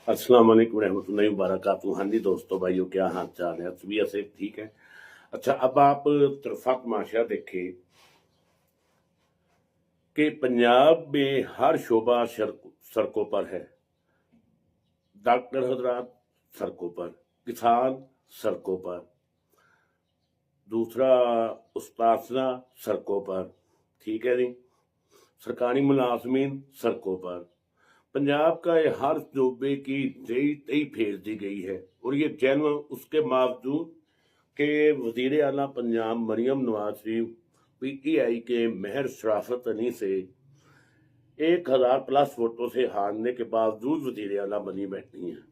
अस्सलाम वालेकुम रहमतुल्लाहि व बरकातुहू। हाँ जी दोस्तों भाइयों, क्या हाल चाल है? तबीयत से ठीक है? अच्छा, अब आप तरफा तमाशा देखें कि पंजाब में हर शोबा सड़कों पर है। डॉक्टर हजरात सड़कों पर, किसान सड़कों पर, दूसरा उस्ताद सड़कों पर, ठीक है जी, सरकारी मुलाजमीन सड़कों पर। पंजाब का ये हर शोबे की जई तई फेर दी गई है। और ये जन्म उसके बावजूद कि वजीर आला पंजाब मरियम नवाज शरीफ PTI के महर शराफत अली से 1000+ वोटों से हारने के बावजूद वजीर आला बनी बैठी हैं।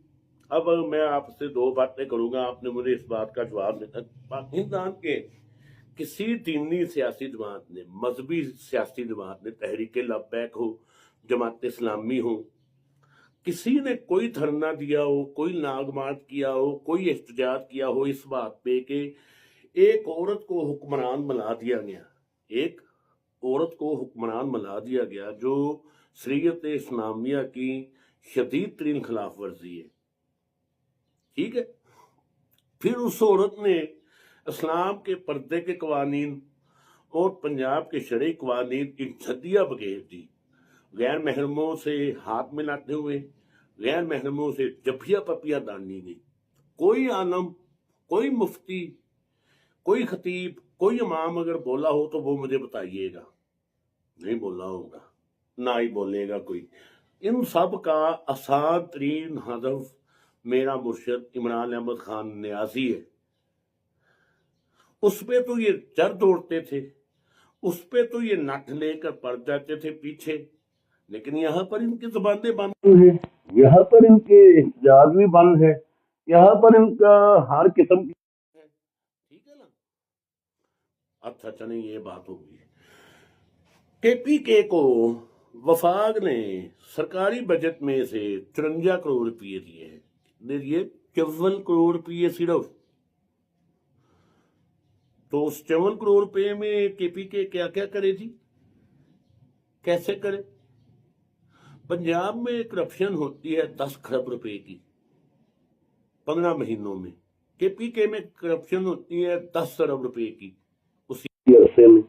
अब मैं आपसे दो बातें करूंगा, आपने मुझे इस बात का जवाब देना। पाकिस्तान के किसी दीनी सियासी जमात ने, मजहबी सियासी जमात ने, तहरीक लब्बैक हो, जमात इस्लामी हो, किसी ने कोई धरना दिया हो, कोई नागमार्च किया हो, कोई एहतजाज किया हो इस बात पे कि एक औरत को हुक्मरान बना दिया गया, एक औरत को हुक्मरान बना दिया गया जो शरीयत इस्लामिया की शदीद तरीन खिलाफ वर्जी है, ठीक है। फिर उस औरत ने इस्लाम के पर्दे के कवानीन और पंजाब के शरई कवानीन की छदिया बगैर दी। गैर महरमों से हाथ मिलाते हुए, गैर महरमों से जफिया पपिया दानी नहीं। कोई आलम, कोई मुफ्ती, कोई खतीब, कोई इमाम अगर बोला हो तो वो मुझे बताइएगा। नहीं बोला होगा, ना ही बोलेगा कोई। इन सब का आसान तरीन हदफ मेरा मुर्शद इमरान अहमद खान न्याजी है। उस पे तो ये चर दौड़ते थे, उस पे तो ये नट लेकर पड़ जाते थे पीछे, लेकिन यहाँ पर इनकी जबानें बंद है, यहाँ पर इनके एहतजाज भी बंद है, यहाँ पर इनका हर किस्म की है, ठीक है ना। अच्छा चले, ये बात होगी। KPK को वफाक ने सरकारी बजट में से 54 करोड़ रुपये दिए हैं। ये 54 करोड़ रुपये सिर्फ। तो उस 54 करोड़ रुपये में KPK क्या क्या करे जी, कैसे करे? पंजाब में करप्शन होती है 10 खरब रुपए की 15 महीनों में। KPK में करप्शन होती है 10 अरब रुपए की उसी अरसे में।